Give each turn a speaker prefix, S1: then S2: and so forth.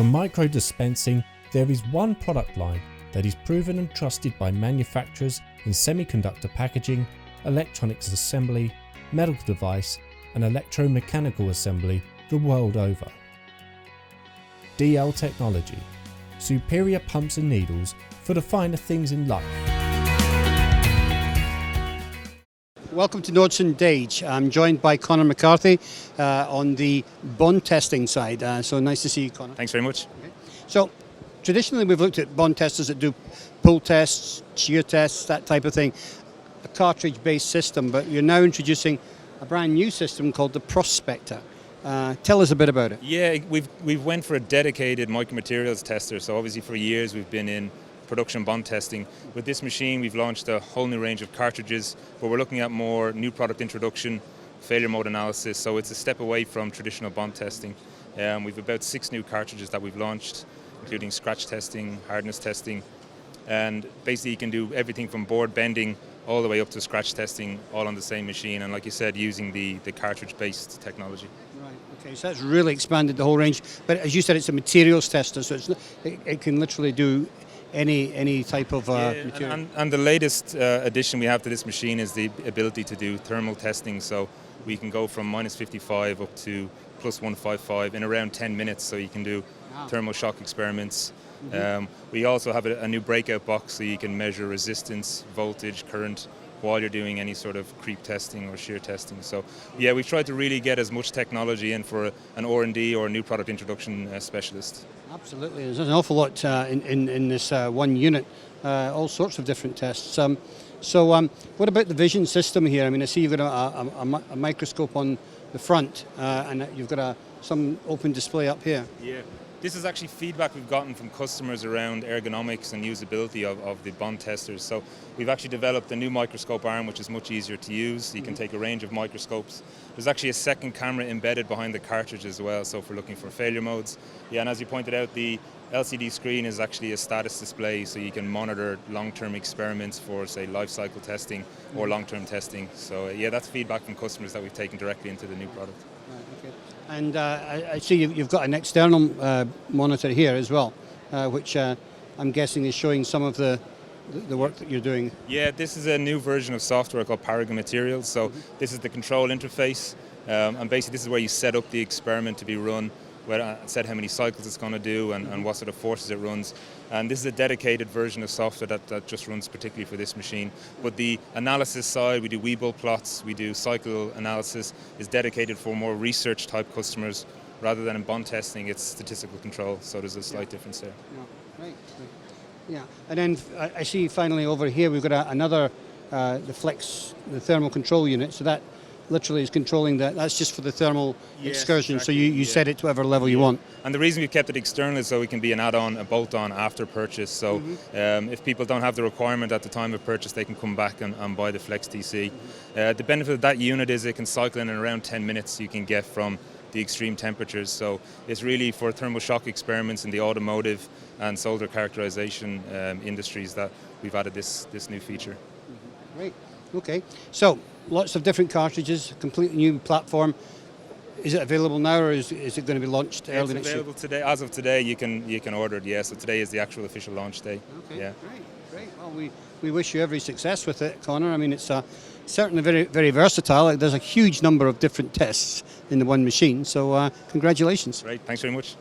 S1: For micro dispensing, there is one product line that is proven and trusted by manufacturers in semiconductor packaging, electronics assembly, medical device, and electromechanical assembly the world over. DL Technology, superior pumps and needles for the finer things in life.
S2: Welcome to Nordson DAGE. I'm joined by Conor McCarthy on the bond testing side. So nice to see you, Conor.
S3: Thanks very much.
S2: Okay. So traditionally we've looked at bond testers that do pull tests, shear tests, that type of thing, a cartridge-based system, but you're now introducing a brand new system called the Prospector. Tell us a bit about it.
S3: Yeah, we've went for a dedicated micromaterials tester. So obviously for years we've been in production bond testing. With this machine we've launched a whole new range of cartridges, but we're looking at more new product introduction, failure mode analysis, so it's a step away from traditional bond testing. We've about 6 new cartridges that we've launched, including scratch testing, hardness testing, and basically you can do everything from board bending all the way up to scratch testing, all on the same machine, and like you said, using the cartridge-based technology.
S2: Right, okay, so that's really expanded the whole range, but as you said, it's a materials tester, so it can literally do any type of material.
S3: And the latest addition we have to this machine is the ability to do thermal testing, so we can go from minus 55 up to plus 155 in around 10 minutes, so you can do thermal shock experiments. Mm-hmm. We also have a new breakout box, so you can measure resistance, voltage, current, while you're doing any sort of creep testing or shear testing. So yeah, we've tried to really get as much technology in for an R&D or a new product introduction specialist.
S2: Absolutely, there's an awful lot in this one unit, all sorts of different tests. So what about the vision system here? I mean, I see you've got a microscope on the front and you've got some open display up here.
S3: Yeah. This is actually feedback we've gotten from customers around ergonomics and usability of the bond testers. So we've actually developed a new microscope arm which is much easier to use. You can take a range of microscopes. There's actually a second camera embedded behind the cartridge as well, so if we're looking for failure modes. Yeah, and as you pointed out, the LCD screen is actually a status display, so you can monitor long-term experiments for, say, life cycle testing or long-term testing. So yeah, that's feedback from customers that we've taken directly into the new product.
S2: Right, okay. And I see you've got an external monitor here as well, which I'm guessing is showing some of the work that you're doing.
S3: Yeah, this is a new version of software called Paragon Materials. So this is the control interface, and basically this is where you set up the experiment to be run, set how many cycles it's going to do and what sort of forces it runs. And this is a dedicated version of software that just runs particularly for this machine. But the analysis side, we do Webull plots, we do cycle analysis, is dedicated for more research type customers. Rather than in bond testing, it's statistical control, so there's a slight difference there.
S2: Yeah. Right. Yeah, and then I see finally over here we've got another, the thermal control unit, so that literally is controlling that's just for the thermal excursion, exactly. So you set it to whatever level you want. And
S3: the reason we've kept it external is so it can be an add-on, a bolt-on after purchase, so if people don't have the requirement at the time of purchase, they can come back and buy the Flex TC. The benefit of that unit is it can cycle in around 10 minutes, you can get from the extreme temperatures, so it's really for thermal shock experiments in the automotive and solder characterization industries that we've added this new feature.
S2: Great. Okay, so lots of different cartridges, completely new platform. Is it available now, or is it going to be launched early next year?
S3: It's available today. As of today, you can order it. Yeah, so today is the actual official launch day.
S2: Okay,
S3: yeah.
S2: Great. Well, we wish you every success with it, Conor. I mean, it's certainly very, very versatile. There's a huge number of different tests in the one machine. So congratulations.
S3: Great. Thanks very much.